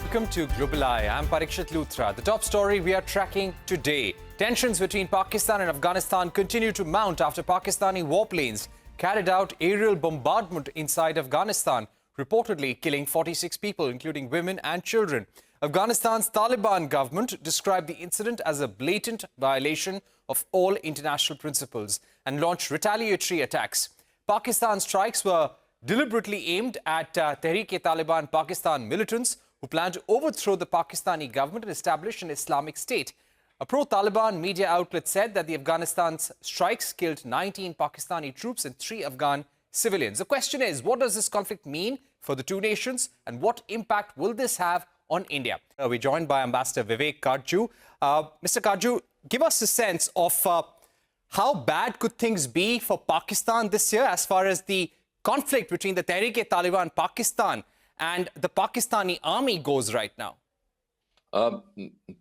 Welcome to Global Eye. I'm Parikshit Luthra. The top story we are tracking today. Tensions between Pakistan and Afghanistan continue to mount after Pakistani warplanes carried out aerial bombardment inside Afghanistan, reportedly killing 46 people, including women and children. Afghanistan's Taliban government described the incident as a blatant violation of all international principles and launched retaliatory attacks. Pakistan's strikes were deliberately aimed at Tehreek-e-Taliban Pakistan militants who plan to overthrow the Pakistani government and establish an Islamic State. A pro-Taliban media outlet said that the Afghanistan's strikes killed 19 Pakistani troops and 3 Afghan civilians. The question is, what does this conflict mean for the two nations and what impact will this have on India? We're joined by Ambassador Vivek Karju. Mr. Karju, give us a sense of how bad could things be for Pakistan this year as far as the conflict between the Tehreek-e-Taliban Pakistan and the Pakistani army goes right now?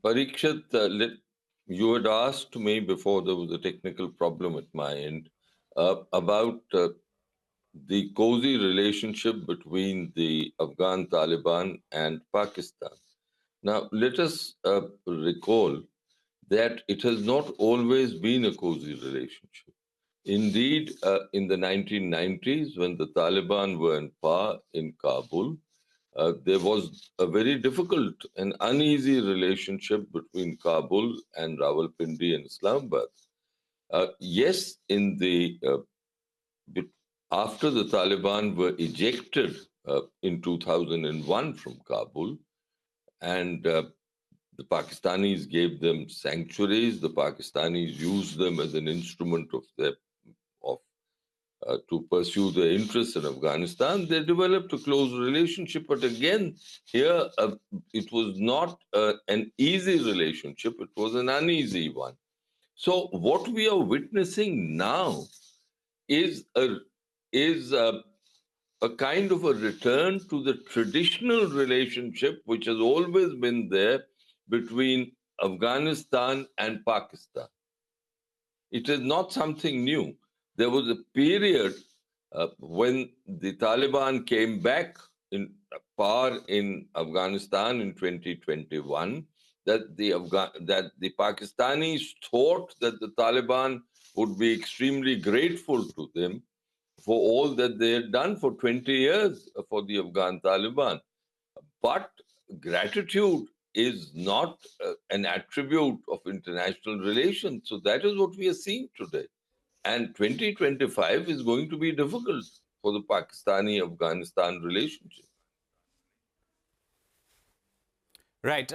Parikshit, you had asked me before there was a technical problem at my end about the cozy relationship between the Afghan Taliban and Pakistan. Now, let us recall that it has not always been a cozy relationship. Indeed, in the 1990s, when the Taliban were in power in Kabul, there was a very difficult and uneasy relationship between Kabul and Rawalpindi and Islamabad. Yes, after the Taliban were ejected in 2001 from Kabul, and the Pakistanis gave them sanctuaries, the Pakistanis used them as an instrument to pursue their interests in Afghanistan. They developed a close relationship, but again, here it was not an easy relationship, it was an uneasy one. So what we are witnessing now is a kind of a return to the traditional relationship which has always been there between Afghanistan and Pakistan. It is not something new. There was a period when the Taliban came back in power in Afghanistan in 2021 that the Pakistanis thought that the Taliban would be extremely grateful to them for all that they had done for 20 years for the Afghan Taliban. But gratitude is not an attribute of international relations. So that is what we are seeing today. And 2025 is going to be difficult for the Pakistani-Afghanistan relationship. Right.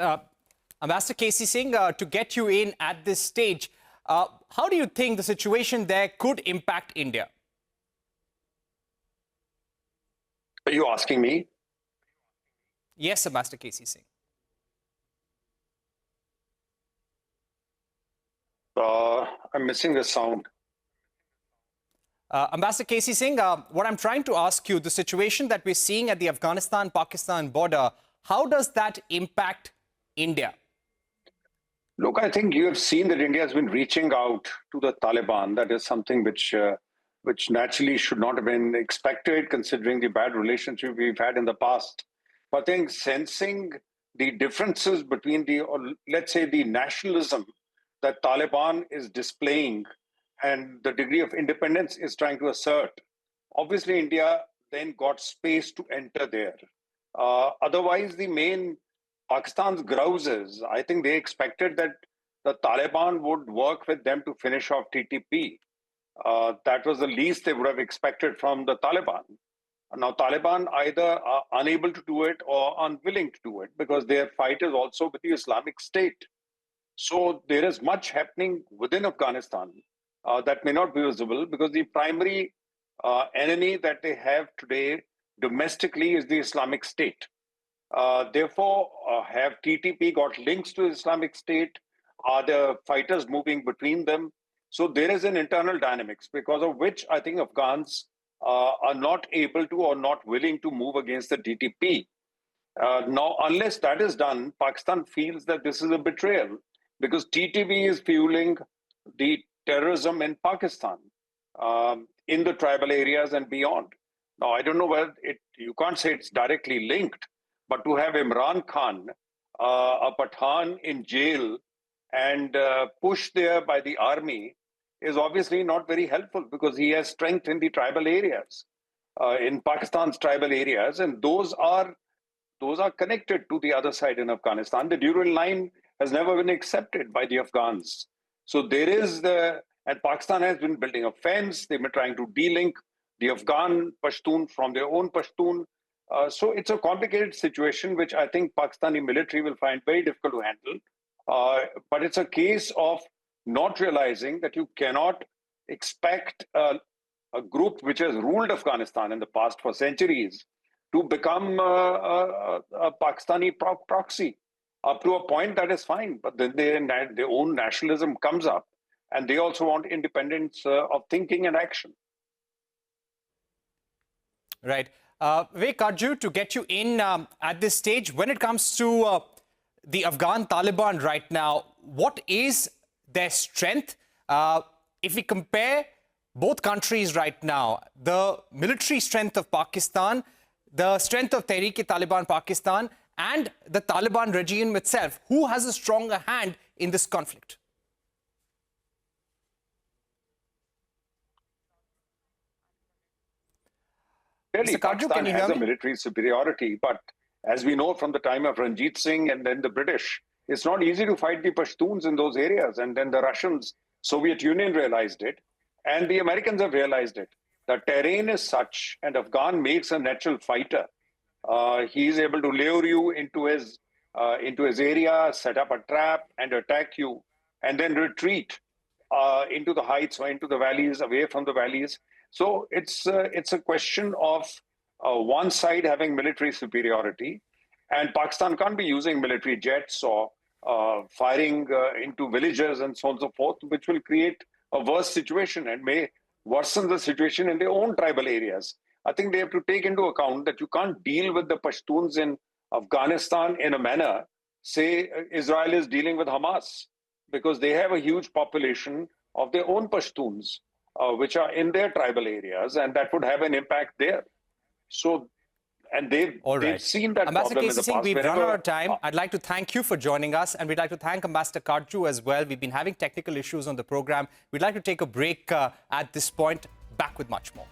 Ambassador KC Singh, to get you in at this stage, how do you think the situation there could impact India? Are you asking me? Yes, Ambassador KC Singh. I'm missing the sound. Ambassador KC Singh, what I'm trying to ask you, the situation that we're seeing at the Afghanistan-Pakistan border, how does that impact India? Look, I think you have seen that India has been reaching out to the Taliban. That is something which naturally should not have been expected, considering the bad relationship we've had in the past. But I think sensing the differences between let's say, the nationalism that Taliban is displaying and the degree of independence is trying to assert, obviously India then got space to enter there. Otherwise, the main Pakistan's grouses, I think they expected that the Taliban would work with them to finish off TTP. That was the least they would have expected from the Taliban. Now, Taliban either are unable to do it or unwilling to do it because their fight is also with the Islamic State. So there is much happening within Afghanistan that may not be visible because the primary enemy that they have today domestically is the Islamic State. Therefore, have TTP got links to the Islamic State? Are the fighters moving between them? So there is an internal dynamics because of which I think Afghans are not able to or not willing to move against the TTP. Now, unless that is done, Pakistan feels that this is a betrayal because TTP is fueling the terrorism in Pakistan, in the tribal areas and beyond. Now, I don't know whether you can't say it's directly linked, But to have Imran Khan, a Pathan, in jail and pushed there by the army is obviously not very helpful, because he has strength in the tribal areas, in Pakistan's tribal areas, and those are connected to the other side in Afghanistan. The Durand line has never been accepted by the Afghans. So there is and Pakistan has been building a fence. They've been trying to de-link the Afghan Pashtun from their own Pashtun. So it's a complicated situation, which I think Pakistani military will find very difficult to handle. But it's a case of not realizing that you cannot expect a group which has ruled Afghanistan in the past for centuries to become a Pakistani proxy. Up to a point, that is fine, but then their own nationalism comes up, and they also want independence of thinking and action. Right. Vivek Karju, to get you in at this stage, when it comes to the Afghan Taliban right now, what is their strength? If we compare both countries right now, the military strength of Pakistan, the strength of Tehreek-e-Taliban Pakistan, and the Taliban regime itself, who has a stronger hand in this conflict? Really, Mr. Karju, Pakistan has a military superiority, but as we know from the time of Ranjit Singh and then the British, it's not easy to fight the Pashtuns in those areas. And then the Russians, Soviet Union realized it, and the Americans have realized it. The terrain is such, and Afghan makes a natural fighter. He is able to lure you into his area, set up a trap, and attack you, and then retreat into the heights or into the valleys, away from the valleys. So it's a question of one side having military superiority, and Pakistan can't be using military jets or firing into villages and so on and so forth, which will create a worse situation and may worsen the situation in their own tribal areas. I think they have to take into account that you can't deal with the Pashtuns in Afghanistan in a manner, say, Israel is dealing with Hamas, because they have a huge population of their own Pashtuns, which are in their tribal areas, and that would have an impact there. So, and they've seen that Ambassador problem in the past. We've run out of time. I'd like to thank you for joining us, and we'd like to thank Ambassador Karju as well. We've been having technical issues on the program. We'd like to take a break at this point. Back with much more.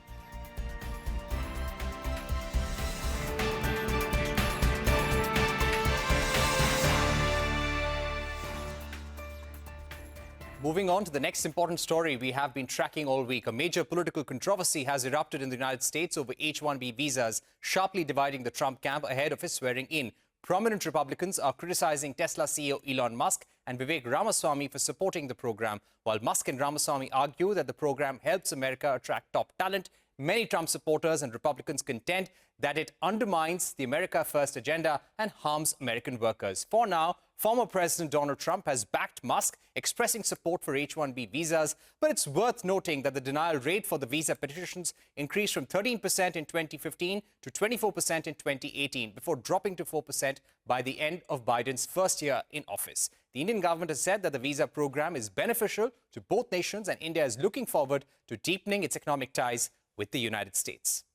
Moving on to the next important story we have been tracking all week. A major political controversy has erupted in the United States over H1B visas, sharply dividing the Trump camp ahead of his swearing in. Prominent Republicans are criticizing Tesla CEO Elon Musk and Vivek Ramaswamy for supporting the program, while Musk and Ramaswamy argue that the program helps America attract top talent. Many Trump supporters and Republicans contend that it undermines the America First agenda and harms American workers. For now, former President Donald Trump has backed Musk, expressing support for H1B visas. But it's worth noting that the denial rate for the visa petitions increased from 13% in 2015 to 24% in 2018, before dropping to 4% by the end of Biden's first year in office. The Indian government has said that the visa program is beneficial to both nations, and India is looking forward to deepening its economic ties with the United States.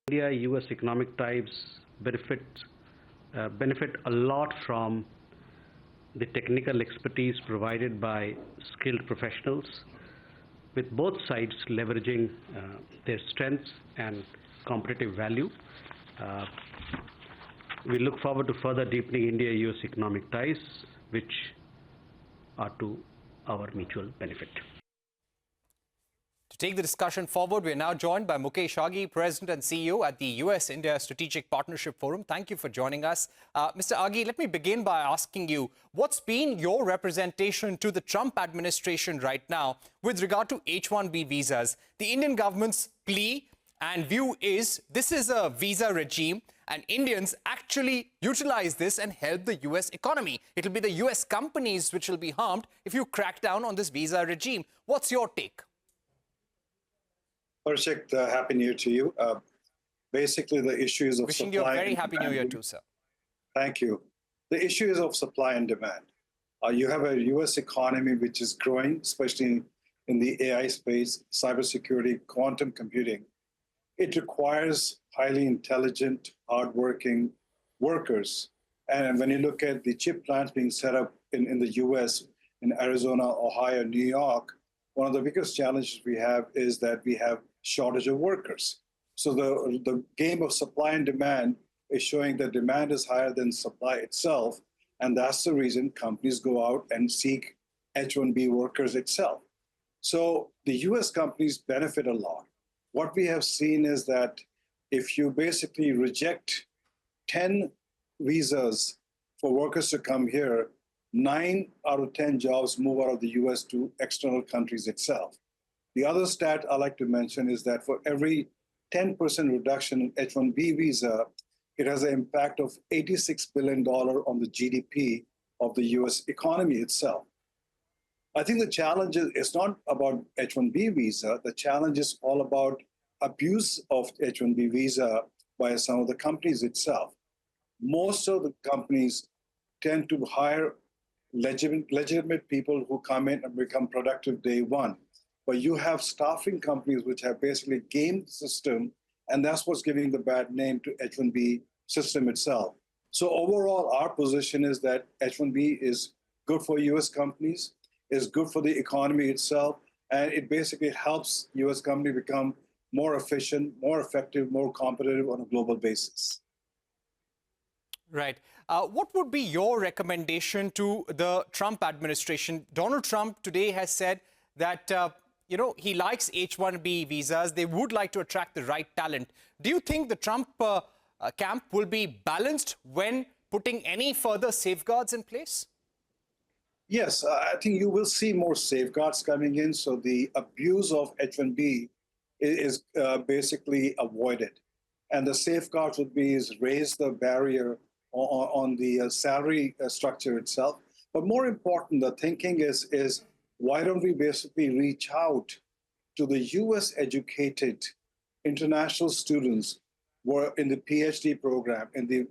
India-US economic ties benefit a lot from the technical expertise provided by skilled professionals, with both sides leveraging their strengths and competitive value. We look forward to further deepening India-US economic ties, which are to our mutual benefit. To take the discussion forward, we are now joined by Mukesh Aghi, President and CEO at the US-India Strategic Partnership Forum. Thank you for joining us. Mr. Aghi, let me begin by asking you, what's been your representation to the Trump administration right now with regard to H1B visas? The Indian government's plea and view is this is a visa regime, and Indians actually utilize this and help the US economy. It'll be the US companies which will be harmed if you crack down on this visa regime. What's your take? Parshik, Happy New Year to you. Basically, the issues of Wishing supply. you a very happy New Year too, sir. Thank you. The issues of supply and demand. You have a US economy which is growing, especially in the AI space, cybersecurity, quantum computing. It requires highly intelligent, hardworking, workers. And when you look at the chip plants being set up in the US, in Arizona, Ohio, New York, one of the biggest challenges we have is that we have shortage of workers. So the game of supply and demand is showing that demand is higher than supply itself. And that's the reason companies go out and seek H1B workers itself. So the US companies benefit a lot. What we have seen is that if you basically reject 10 visas for workers to come here, 9 out of 10 jobs move out of the US to external countries itself. The other stat I like to mention is that for every 10% reduction in H1B visa, it has an impact of $86 billion on the GDP of the US economy itself. I think the challenge is it's not about H1B visa. The challenge is all about abuse of H1B visa by some of the companies itself. Most of the companies tend to hire legitimate people who come in and become productive day one. But you have staffing companies which have basically gamed the system, and that's what's giving the bad name to H1B system itself. So overall, our position is that H1B is good for US companies, is good for the economy itself, and it basically helps US companies become more efficient, more effective, more competitive on a global basis. Right. What would be your recommendation to the Trump administration? Donald Trump today has said that, he likes H1B visas. They would like to attract the right talent. Do you think the Trump camp will be balanced when putting any further safeguards in place? Yes, I think you will see more safeguards coming in. So the abuse of H1B is basically avoided. And the safeguards would be is raise the barrier on the salary structure itself. But more important, the thinking is why don't we basically reach out to the US educated international students who are in the PhD program, in the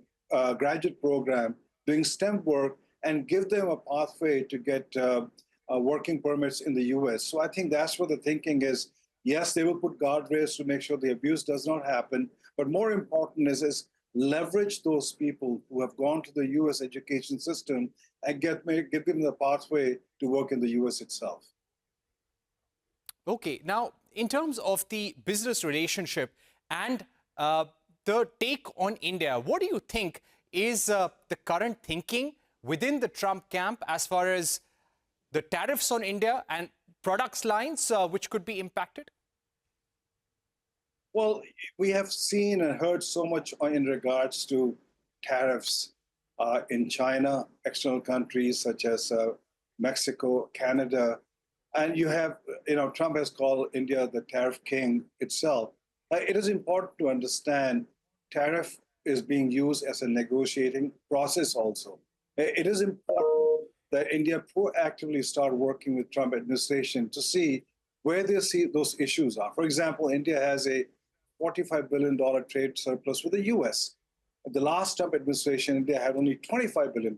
graduate program, doing STEM work, and give them a pathway to get working permits in the US. So I think that's what the thinking is. Yes, they will put guardrails to make sure the abuse does not happen, but more important is leverage those people who have gone to the US education system and give them the pathway to work in the US itself. Okay, now in terms of the business relationship and the take on India, what do you think is the current thinking within the Trump camp as far as the tariffs on India and products lines which could be impacted? Well, we have seen and heard so much in regards to tariffs in China, external countries such as Mexico, Canada. And you have, Trump has called India the tariff king itself. It is important to understand tariff is being used as a negotiating process also. It is important that India proactively start working with Trump administration to see where they see those issues are. For example, India has a $45 billion trade surplus with the US. The last Trump administration, India had only $25 billion.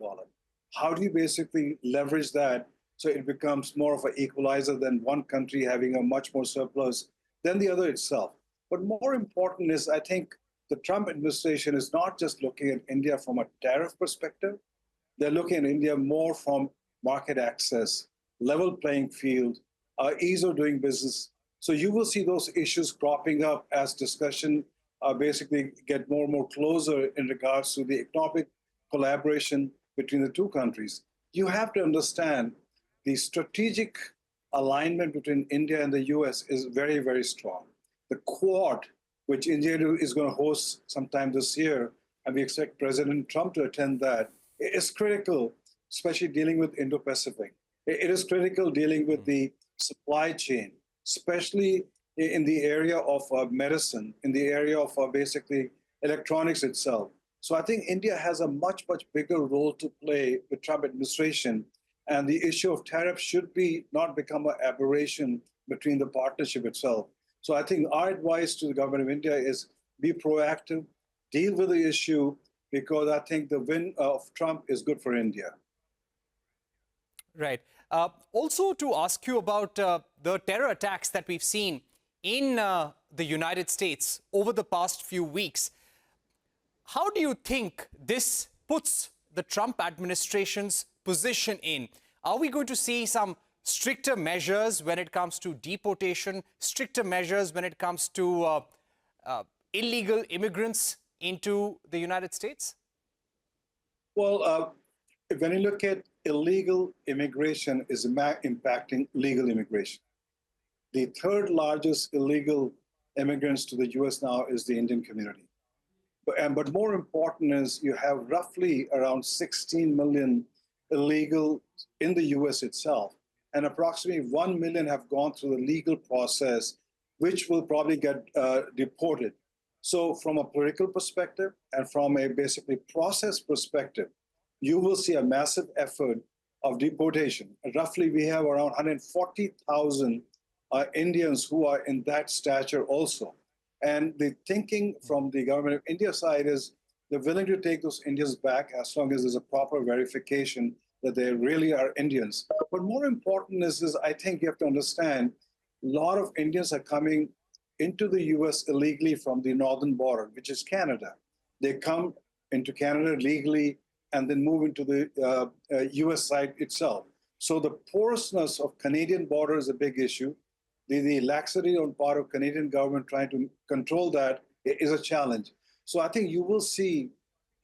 How do you basically leverage that so it becomes more of an equalizer than one country having a much more surplus than the other itself? But more important is, I think the Trump administration is not just looking at India from a tariff perspective. They're looking at India more from market access, level playing field, ease of doing business. So you will see those issues cropping up as discussion basically get more and more closer in regards to the economic collaboration between the two countries. You have to understand the strategic alignment between India and the US is very, very strong. The Quad, which India is going to host sometime this year, and we expect President Trump to attend that, is critical, especially dealing with Indo-Pacific. It is critical dealing with the supply chain, especially in the area of medicine, in the area of basically electronics itself. So I think India has a much, much bigger role to play with Trump administration. And the issue of tariffs should not become an aberration between the partnership itself. So I think our advice to the government of India is be proactive, deal with the issue, because I think the win of Trump is good for India. Right. Also to ask you about the terror attacks that we've seen in the United States over the past few weeks. How do you think this puts the Trump administration's position in? Are we going to see some stricter measures when it comes to deportation, stricter measures when it comes to illegal immigrants into the United States? Well, when you look at illegal immigration is impacting legal immigration. The third largest illegal immigrants to the US now is the Indian community. But more important is you have roughly around 16 million illegal in the US itself, and approximately 1 million have gone through the legal process, which will probably get deported. So from a political perspective and from a basically process perspective, you will see a massive effort of deportation. Roughly, we have around 140,000 Indians who are in that stature also. And the thinking from the government of India side is they're willing to take those Indians back as long as there's a proper verification that they really are Indians. But more important is I think you have to understand, a lot of Indians are coming into the US illegally from the northern border, which is Canada. They come into Canada legally and then move into the US side itself. So the porousness of Canadian border is a big issue. The laxity on part of Canadian government trying to control that is a challenge. So I think you will see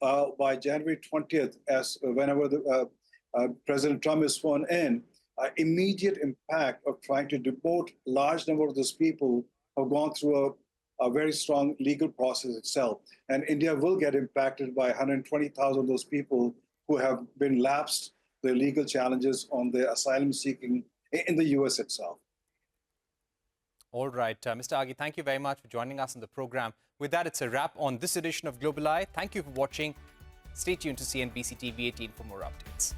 by January 20th, as whenever President Trump is sworn in, immediate impact of trying to deport large number of those people who have gone through a very strong legal process itself. And India will get impacted by 120,000 of those people who have been lapsed their legal challenges on their asylum seeking in the US itself. All right, Mr. Aghi, thank you very much for joining us on the program. With that, it's a wrap on this edition of Global Eye. Thank you for watching. Stay tuned to CNBC TV 18 for more updates.